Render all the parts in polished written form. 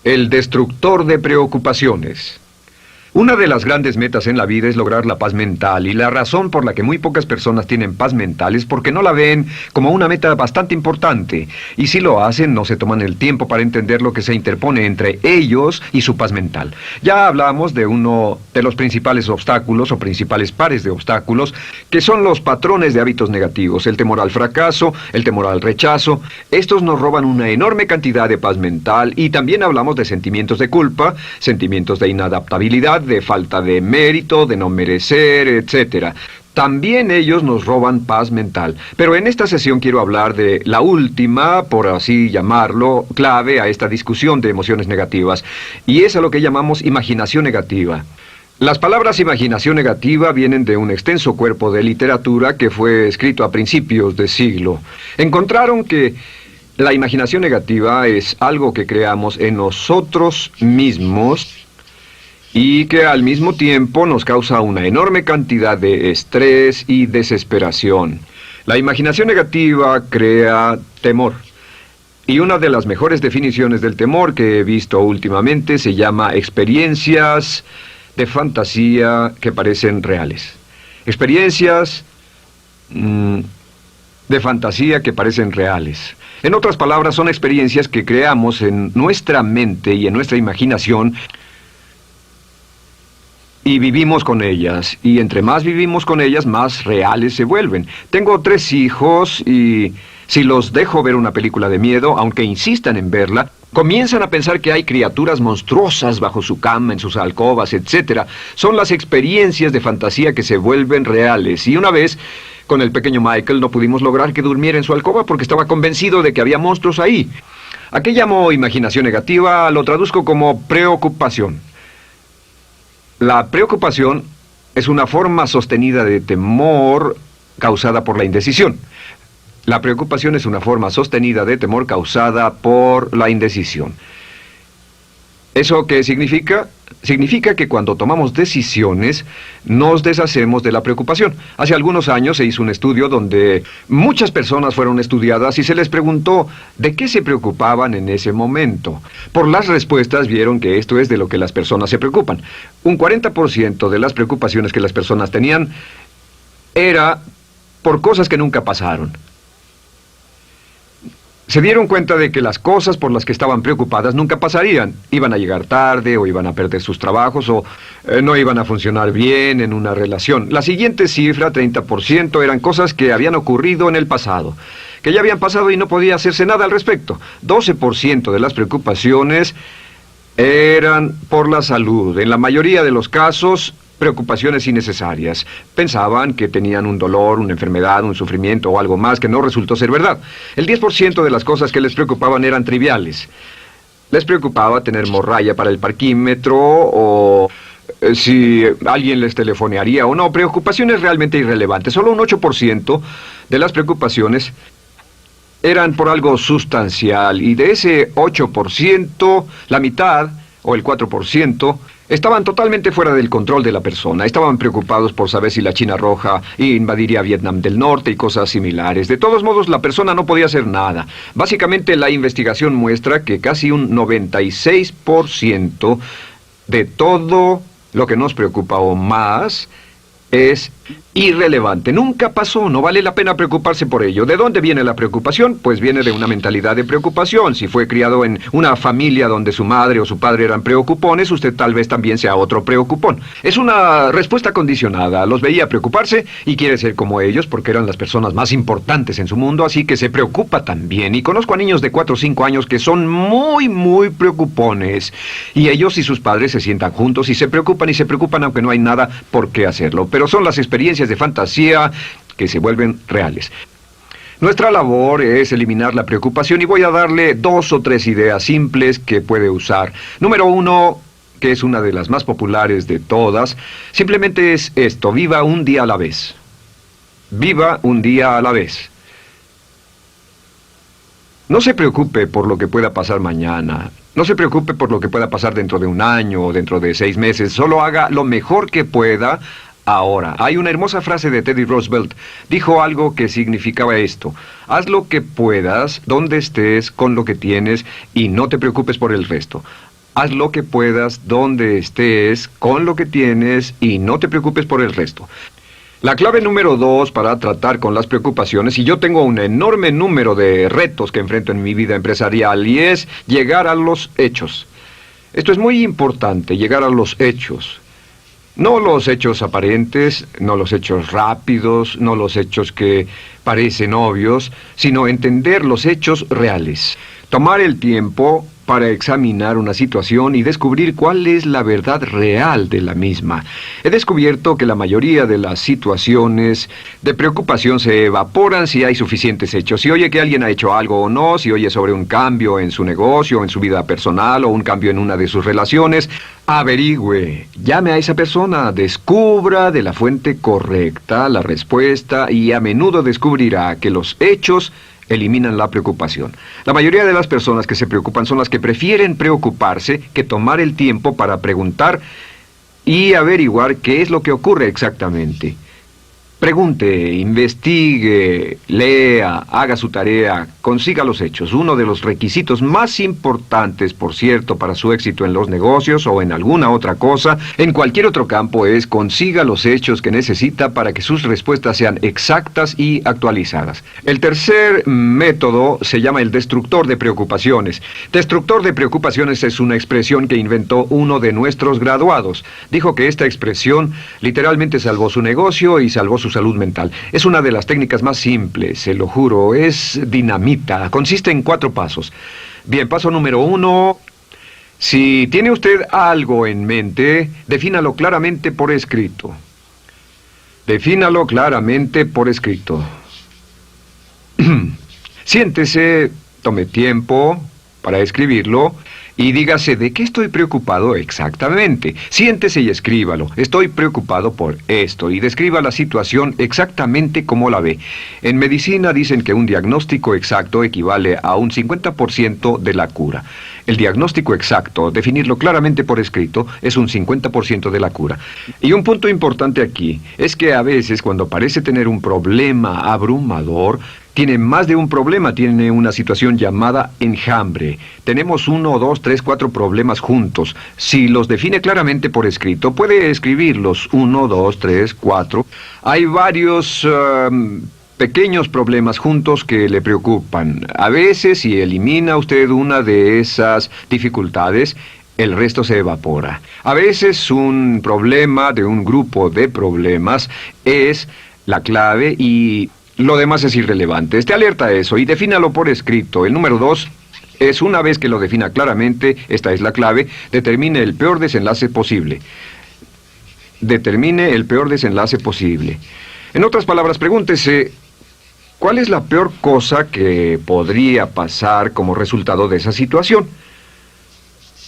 El destructor de preocupaciones. Una de las grandes metas en la vida es lograr la paz mental, y la razón por la que muy pocas personas tienen paz mental es porque no la ven como una meta bastante importante, y si lo hacen no se toman el tiempo para entender lo que se interpone entre ellos y su paz mental. Ya hablamos de uno de los principales obstáculos o principales pares de obstáculos, que son los patrones de hábitos negativos, el temor al fracaso, el temor al rechazo. Estos nos roban una enorme cantidad de paz mental, y también hablamos de sentimientos de culpa, sentimientos de inadaptabilidad, de falta de mérito, de no merecer, etc. También ellos nos roban paz mental. Pero en esta sesión quiero hablar de la última, por así llamarlo, clave a esta discusión de emociones negativas, y es a lo que llamamos imaginación negativa. Las palabras imaginación negativa vienen de un extenso cuerpo de literatura que fue escrito a principios de siglo. Encontraron que la imaginación negativa es algo que creamos en nosotros mismos y que al mismo tiempo nos causa una enorme cantidad de estrés y desesperación. La imaginación negativa crea temor. Y una de las mejores definiciones del temor que he visto últimamente se llama experiencias de fantasía que parecen reales. Experiencias de fantasía que parecen reales. En otras palabras, son experiencias que creamos en nuestra mente y en nuestra imaginación, y vivimos con ellas, y entre más vivimos con ellas, más reales se vuelven. Tengo 3 hijos, y si los dejo ver una película de miedo, aunque insistan en verla, comienzan a pensar que hay criaturas monstruosas bajo su cama, en sus alcobas, etc. Son las experiencias de fantasía que se vuelven reales. Y una vez, con el pequeño Michael, no pudimos lograr que durmiera en su alcoba porque estaba convencido de que había monstruos ahí. ¿A qué llamo imaginación negativa? Lo traduzco como preocupación. La preocupación es una forma sostenida de temor causada por la indecisión. La preocupación es una forma sostenida de temor causada por la indecisión. ¿Eso qué significa? Significa que cuando tomamos decisiones, nos deshacemos de la preocupación. Hace algunos años se hizo un estudio donde muchas personas fueron estudiadas y se les preguntó de qué se preocupaban en ese momento. Por las respuestas vieron que esto es de lo que las personas se preocupan. Un 40% de las preocupaciones que las personas tenían era por cosas que nunca pasaron. Se dieron cuenta de que las cosas por las que estaban preocupadas nunca pasarían. Iban a llegar tarde, o iban a perder sus trabajos, o no iban a funcionar bien en una relación. La siguiente cifra, 30%, eran cosas que habían ocurrido en el pasado, que ya habían pasado y no podía hacerse nada al respecto. 12% de las preocupaciones eran por la salud. En la mayoría de los casos, preocupaciones innecesarias. Pensaban que tenían un dolor, una enfermedad, un sufrimiento o algo más que no resultó ser verdad. El 10% de las cosas que les preocupaban eran triviales. Les preocupaba tener morralla para el parquímetro, o si alguien les telefonearía o no. Preocupaciones realmente irrelevantes. Solo un 8% de las preocupaciones eran por algo sustancial, y de ese 8%, la mitad, o el 4%, estaban totalmente fuera del control de la persona. Estaban preocupados por saber si la China Roja invadiría Vietnam del Norte y cosas similares. De todos modos, la persona no podía hacer nada. Básicamente, la investigación muestra que casi un 96% de todo lo que nos preocupa o más es irrelevante. Nunca pasó, no vale la pena preocuparse por ello. ¿De dónde viene la preocupación? Pues viene de una mentalidad de preocupación. Si fue criado en una familia donde su madre o su padre eran preocupones, usted tal vez también sea otro preocupón. Es una respuesta condicionada. Los veía preocuparse y quiere ser como ellos porque eran las personas más importantes en su mundo, así que se preocupa también. Y conozco a niños de 4 o 5 años que son muy preocupones. Y ellos y sus padres se sientan juntos y se preocupan aunque no hay nada por qué hacerlo. Pero son las experiencias de fantasía que se vuelven reales. Nuestra labor es eliminar la preocupación, y voy a darle 2 o 3 ideas simples que puede usar. Número 1, que es una de las más populares de todas, simplemente es esto: viva un día a la vez. Viva un día a la vez. No se preocupe por lo que pueda pasar mañana. No se preocupe por lo que pueda pasar dentro de un año o dentro de 6 meses. Solo haga lo mejor que pueda ahora. Hay una hermosa frase de Teddy Roosevelt. Dijo algo que significaba esto: haz lo que puedas, donde estés, con lo que tienes, y no te preocupes por el resto. Haz lo que puedas, donde estés, con lo que tienes y no te preocupes por el resto. La clave número 2 para tratar con las preocupaciones, y yo tengo un enorme número de retos que enfrento en mi vida empresarial, y es llegar a los hechos. Esto es muy importante, llegar a los hechos. No los hechos aparentes, no los hechos rápidos, no los hechos que parecen obvios, sino entender los hechos reales. Tomar el tiempo para examinar una situación y descubrir cuál es la verdad real de la misma. He descubierto que la mayoría de las situaciones de preocupación se evaporan si hay suficientes hechos. Si oye que alguien ha hecho algo o no, si oye sobre un cambio en su negocio, en su vida personal o un cambio en una de sus relaciones, averigüe, llame a esa persona, descubra de la fuente correcta la respuesta y a menudo descubrirá que los hechos eliminan la preocupación. La mayoría de las personas que se preocupan son las que prefieren preocuparse que tomar el tiempo para preguntar y averiguar qué es lo que ocurre exactamente. Pregunte, investigue, lea, haga su tarea, consiga los hechos. Uno de los requisitos más importantes, por cierto, para su éxito en los negocios o en alguna otra cosa, en cualquier otro campo, es consiga los hechos que necesita para que sus respuestas sean exactas y actualizadas. El tercer método se llama el destructor de preocupaciones. Destructor de preocupaciones es una expresión que inventó uno de nuestros graduados. Dijo que esta expresión literalmente salvó su negocio y salvó su salud mental. Es una de las técnicas más simples, se lo juro, es dinamita. Consiste en 4 pasos. Bien, paso número 1. Si tiene usted algo en mente, defínalo claramente por escrito. Defínalo claramente por escrito. Siéntese, tome tiempo para escribirlo y dígase de qué estoy preocupado exactamente. Siéntese y escríbalo. Estoy preocupado por esto y describa la situación exactamente como la ve. En medicina dicen que un diagnóstico exacto equivale a un 50% de la cura. El diagnóstico exacto, definirlo claramente por escrito, es un 50% de la cura. Y un punto importante aquí es que a veces cuando parece tener un problema abrumador, tiene más de un problema, tiene una situación llamada enjambre. Tenemos 1, 2, 3, 4 problemas juntos. Si los define claramente por escrito, puede escribirlos 1, 2, 3, 4. Hay varios pequeños problemas juntos que le preocupan. A veces, si elimina usted una de esas dificultades, el resto se evapora. A veces un problema de un grupo de problemas es la clave y lo demás es irrelevante. Esté alerta a eso y defínalo por escrito. El número 2 es, una vez que lo defina claramente, esta es la clave, determine el peor desenlace posible. Determine el peor desenlace posible. En otras palabras, pregúntese, ¿cuál es la peor cosa que podría pasar como resultado de esa situación?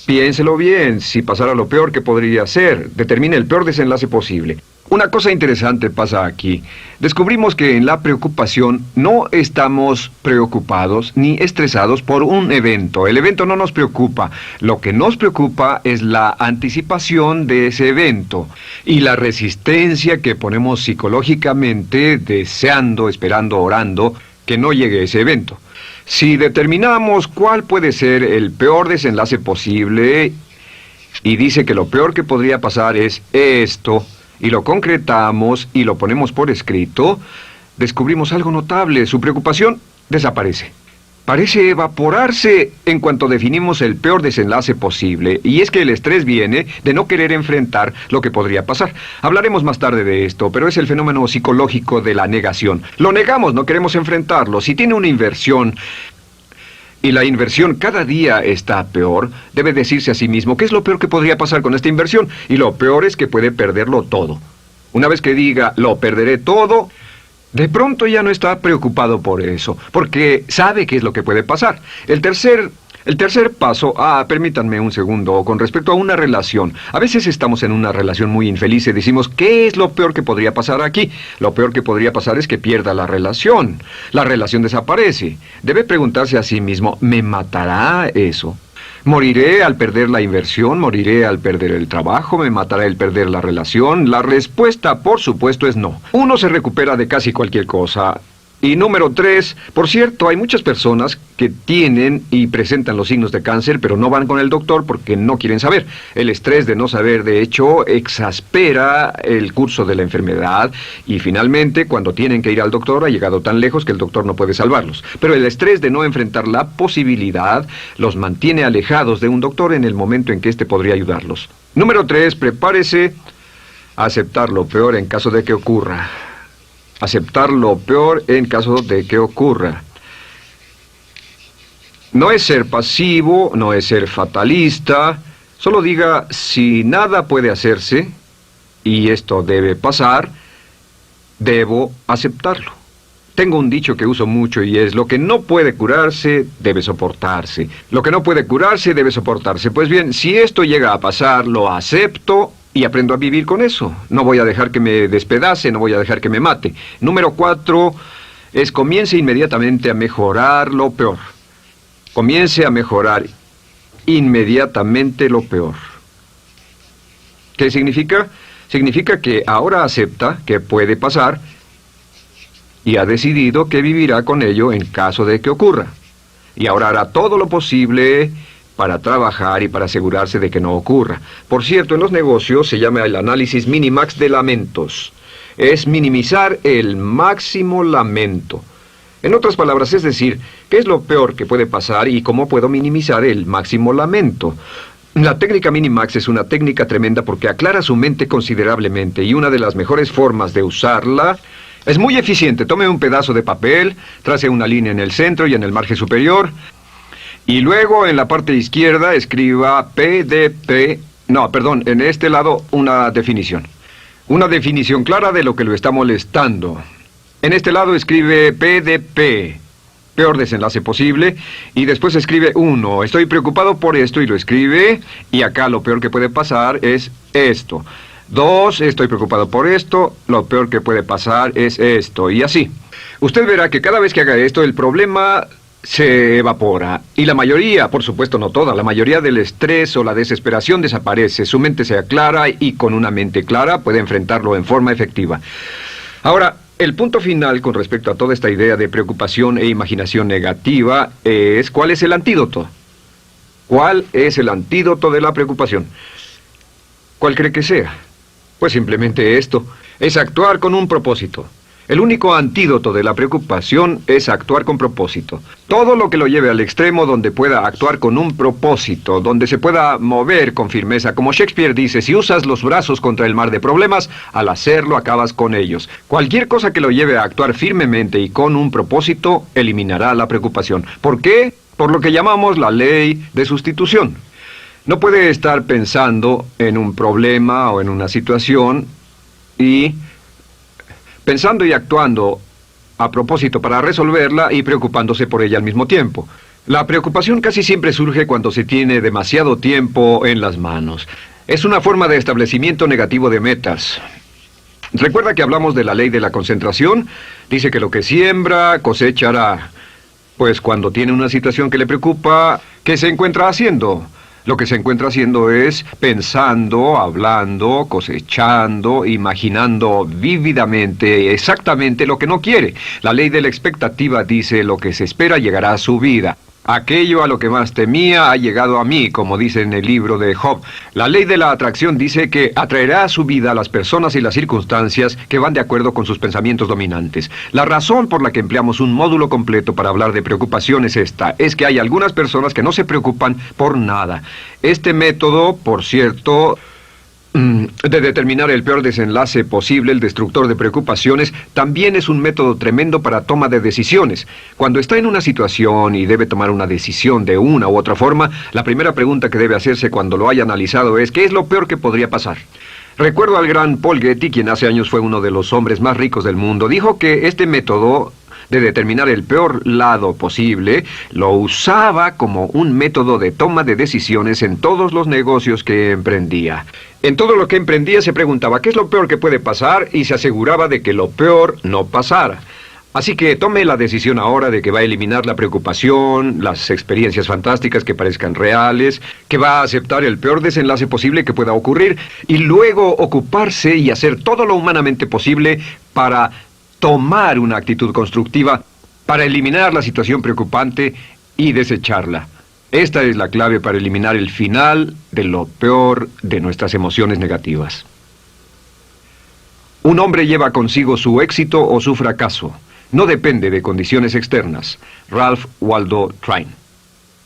Piénselo bien, si pasara lo peor que podría ser, determine el peor desenlace posible. Una cosa interesante pasa aquí. Descubrimos que en la preocupación no estamos preocupados ni estresados por un evento. El evento no nos preocupa. Lo que nos preocupa es la anticipación de ese evento y la resistencia que ponemos psicológicamente deseando, esperando, orando que no llegue ese evento. Si determinamos cuál puede ser el peor desenlace posible y dice que lo peor que podría pasar es esto, y lo concretamos y lo ponemos por escrito, descubrimos algo notable. Su preocupación desaparece. Parece evaporarse en cuanto definimos el peor desenlace posible, y es que el estrés viene de no querer enfrentar lo que podría pasar. Hablaremos más tarde de esto, pero es el fenómeno psicológico de la negación. Lo negamos, no queremos enfrentarlo. Si tiene una inversión y la inversión cada día está peor, debe decirse a sí mismo, ¿qué es lo peor que podría pasar con esta inversión? Y lo peor es que puede perderlo todo. Una vez que diga, lo perderé todo, de pronto ya no está preocupado por eso, porque sabe qué es lo que puede pasar. El tercer paso, permítanme un segundo, con respecto a una relación. A veces estamos en una relación muy infeliz y decimos, ¿qué es lo peor que podría pasar aquí? Lo peor que podría pasar es que pierda la relación. La relación desaparece. Debe preguntarse a sí mismo, ¿me matará eso? ¿Moriré al perder la inversión? ¿Moriré al perder el trabajo? ¿Me matará el perder la relación? La respuesta, por supuesto, es no. Uno se recupera de casi cualquier cosa. Y número 3, por cierto, hay muchas personas que tienen y presentan los signos de cáncer, pero no van con el doctor porque no quieren saber. El estrés de no saber, de hecho, exaspera el curso de la enfermedad y finalmente, cuando tienen que ir al doctor, ha llegado tan lejos que el doctor no puede salvarlos. Pero el estrés de no enfrentar la posibilidad los mantiene alejados de un doctor en el momento en que éste podría ayudarlos. Número 3, prepárese a aceptar lo peor en caso de que ocurra. Aceptar lo peor en caso de que ocurra. No es ser pasivo, no es ser fatalista. Solo diga, si nada puede hacerse, y esto debe pasar, debo aceptarlo. Tengo un dicho que uso mucho y es, lo que no puede curarse, debe soportarse. Lo que no puede curarse, debe soportarse. Pues bien, si esto llega a pasar, lo acepto y aprendo a vivir con eso. No voy a dejar que me despedace, no voy a dejar que me mate. Número 4 es comience inmediatamente a mejorar lo peor. Comience a mejorar inmediatamente lo peor. ¿Qué significa? Significa que ahora acepta que puede pasar y ha decidido que vivirá con ello en caso de que ocurra. Y ahora hará todo lo posible para trabajar y para asegurarse de que no ocurra. Por cierto, en los negocios se llama el análisis minimax de lamentos. Es minimizar el máximo lamento. En otras palabras, es decir, ¿qué es lo peor que puede pasar y cómo puedo minimizar el máximo lamento? La técnica Minimax es una técnica tremenda porque aclara su mente considerablemente y una de las mejores formas de usarla es muy eficiente. Tome un pedazo de papel, trace una línea en el centro y en el margen superior y luego en la parte izquierda escriba en este lado una definición. Una definición clara de lo que lo está molestando. En este lado escribe PDP, peor desenlace posible, y después escribe 1, estoy preocupado por esto, y lo escribe, y acá lo peor que puede pasar es esto. 2, estoy preocupado por esto, lo peor que puede pasar es esto, y así. Usted verá que cada vez que haga esto, el problema se evapora, y la mayoría, por supuesto no toda, la mayoría del estrés o la desesperación desaparece, su mente se aclara, y con una mente clara puede enfrentarlo en forma efectiva. Ahora, el punto final con respecto a toda esta idea de preocupación e imaginación negativa es ¿cuál es el antídoto? ¿Cuál es el antídoto de la preocupación? ¿Cuál cree que sea? Pues simplemente esto, es actuar con un propósito. El único antídoto de la preocupación es actuar con propósito. Todo lo que lo lleve al extremo donde pueda actuar con un propósito, donde se pueda mover con firmeza. Como Shakespeare dice, si usas los brazos contra el mar de problemas, al hacerlo acabas con ellos. Cualquier cosa que lo lleve a actuar firmemente y con un propósito, eliminará la preocupación. ¿Por qué? Por lo que llamamos la ley de sustitución. No puede estar pensando en un problema o en una situación y pensando y actuando a propósito para resolverla y preocupándose por ella al mismo tiempo. La preocupación casi siempre surge cuando se tiene demasiado tiempo en las manos. Es una forma de establecimiento negativo de metas. ¿Recuerda que hablamos de la ley de la concentración? Dice que lo que siembra, cosechará. Pues cuando tiene una situación que le preocupa, ¿qué se encuentra haciendo? Lo que se encuentra haciendo es pensando, hablando, cosechando, imaginando vívidamente exactamente lo que no quiere. La ley de la expectativa dice lo que se espera llegará a su vida. Aquello a lo que más temía ha llegado a mí, como dice en el libro de Job. La ley de la atracción dice que atraerá a su vida a las personas y las circunstancias que van de acuerdo con sus pensamientos dominantes. La razón por la que empleamos un módulo completo para hablar de preocupación es esta. Es que hay algunas personas que no se preocupan por nada. Este método, por cierto, de determinar el peor desenlace posible, el destructor de preocupaciones, también es un método tremendo para toma de decisiones. Cuando está en una situación y debe tomar una decisión de una u otra forma, la primera pregunta que debe hacerse cuando lo haya analizado es ¿qué es lo peor que podría pasar? Recuerdo al gran Paul Getty, quien hace años fue uno de los hombres más ricos del mundo, dijo que este método de determinar el peor lado posible, lo usaba como un método de toma de decisiones en todos los negocios que emprendía. En todo lo que emprendía se preguntaba ¿qué es lo peor que puede pasar? Y se aseguraba de que lo peor no pasara. Así que tome la decisión ahora de que va a eliminar la preocupación, las experiencias fantásticas que parezcan reales, que va a aceptar el peor desenlace posible que pueda ocurrir y luego ocuparse y hacer todo lo humanamente posible para tomar una actitud constructiva para eliminar la situación preocupante y desecharla. Esta es la clave para eliminar el final de lo peor de nuestras emociones negativas. Un hombre lleva consigo su éxito o su fracaso. No depende de condiciones externas. Ralph Waldo Trine.